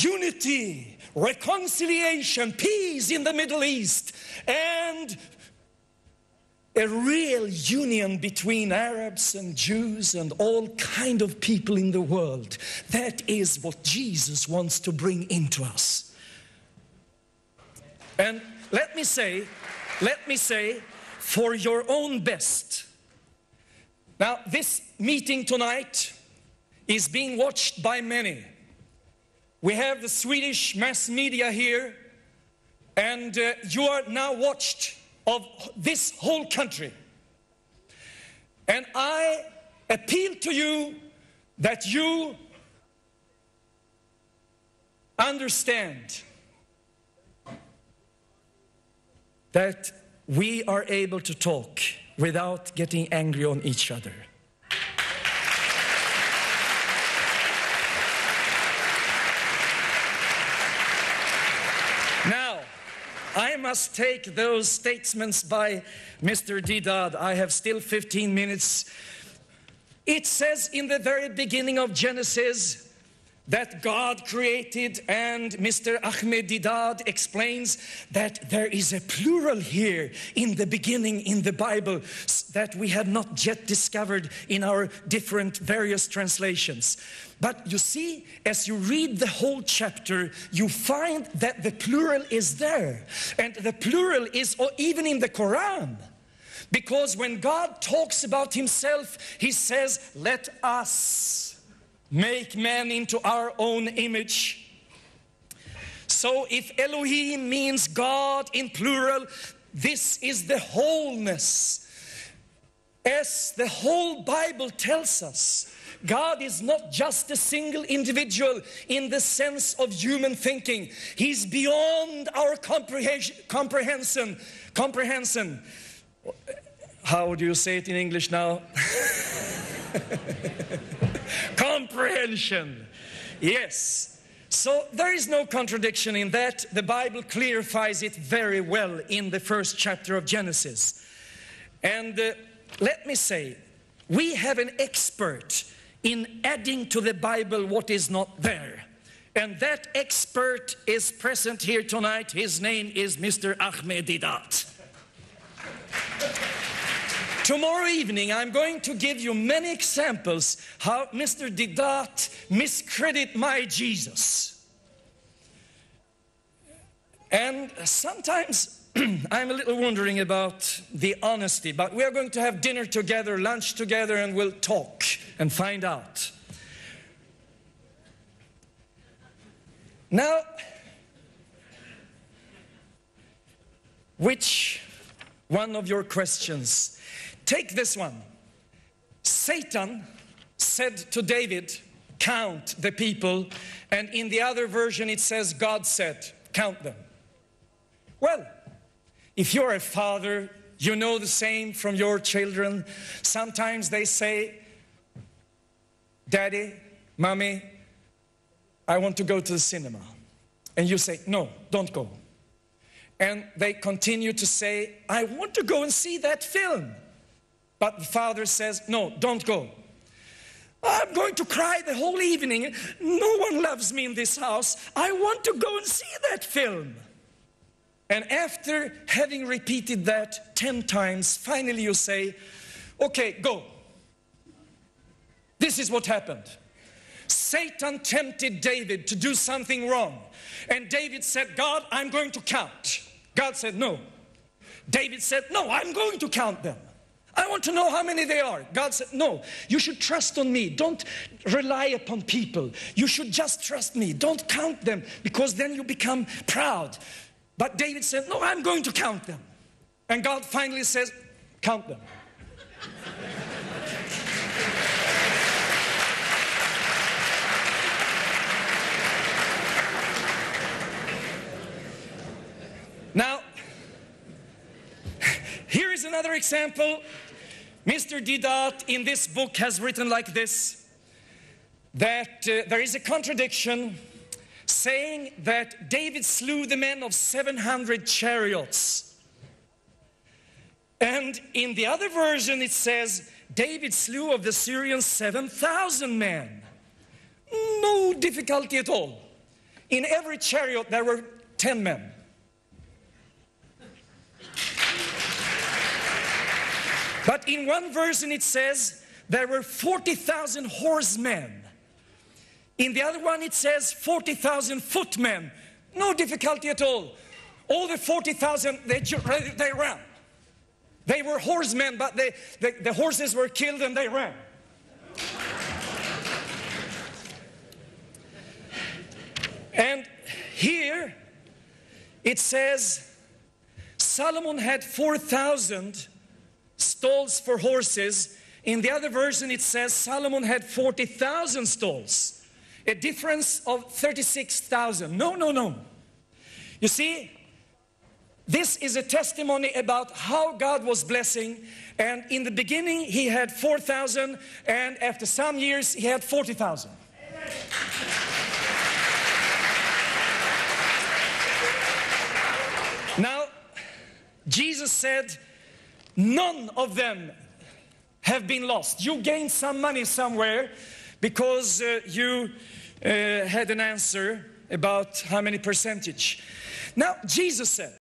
unity, reconciliation, peace in the Middle East, and a real union between Arabs and Jews and all kind of people in the world. That is what Jesus wants to bring into us. And let me say, for your own best. Now, this meeting tonight is being watched by many. We have the Swedish mass media here, and you are now watched of this whole country. And I appeal to you that you understand that we are able to talk without getting angry on each other. Now, I must take those statements by Mr. Deedat. I have still 15 minutes. It says in the very beginning of Genesis that God created, and Mr. Ahmed Deedat explains that there is a plural here in the beginning in the Bible that we have not yet discovered in our different various translations. But you see, as you read the whole chapter, you find that the plural is there. And the plural is even in the Quran. Because when God talks about himself, he says, let us make man into our own image. So if Elohim means God in plural, this is the wholeness. As the whole Bible tells us, God is not just a single individual in the sense of human thinking. He's beyond our comprehension. How do you say it in English now? Comprehension. Yes. So there is no contradiction in that. The Bible clarifies it very well in the first chapter of Genesis. And let me say, we have an expert in adding to the Bible what is not there. And that expert is present here tonight. His name is Mr. Ahmed Deedat. Tomorrow evening, I'm going to give you many examples how Mr. Deedat miscredit my Jesus. And sometimes I'm a little wondering about the honesty, but we are going to have dinner together, lunch together, and we'll talk and find out. Now, which one of your questions? Take this one. Satan said to David, count the people. And in the other version it says, God said, count them. Well, if you're a father, you know the same from your children. Sometimes they say, Daddy, Mommy, I want to go to the cinema. And you say, no, don't go. And they continue to say, I want to go and see that film. But the father says, no, don't go. I'm going to cry the whole evening. No one loves me in this house. I want to go and see that film. And after having repeated that 10 times, finally you say, okay, go. This is what happened. Satan tempted David to do something wrong. And David said, God, I'm going to count. God said, no. David said, no, I'm going to count them. I want to know how many they are. God said, no, you should trust on me. Don't rely upon people. You should just trust me. Don't count them, because then you become proud. But David said, no, I'm going to count them. And God finally says, count them. Now, here is another example. Mr. Deedat in this book has written like this, that there is a contradiction saying that David slew the men of 700 chariots. And in the other version it says, David slew of the Syrians 7,000 men. No difficulty at all. In every chariot there were 10 men. But in one version it says there were 40,000 horsemen. In the other one it says 40,000 footmen. No difficulty at all. All the 40,000, they ran. They were horsemen, but the horses were killed and they ran. And here it says Solomon had 4,000 stalls for horses. In the other version it says Solomon had 40,000 stalls. A difference of 36,000. No. You see, this is a testimony about how God was blessing. And in the beginning he had 4,000, and after some years he had 40,000. Now, Jesus said, none of them have been lost. You gained some money somewhere because you had an answer about how many percentage. Now, Jesus said,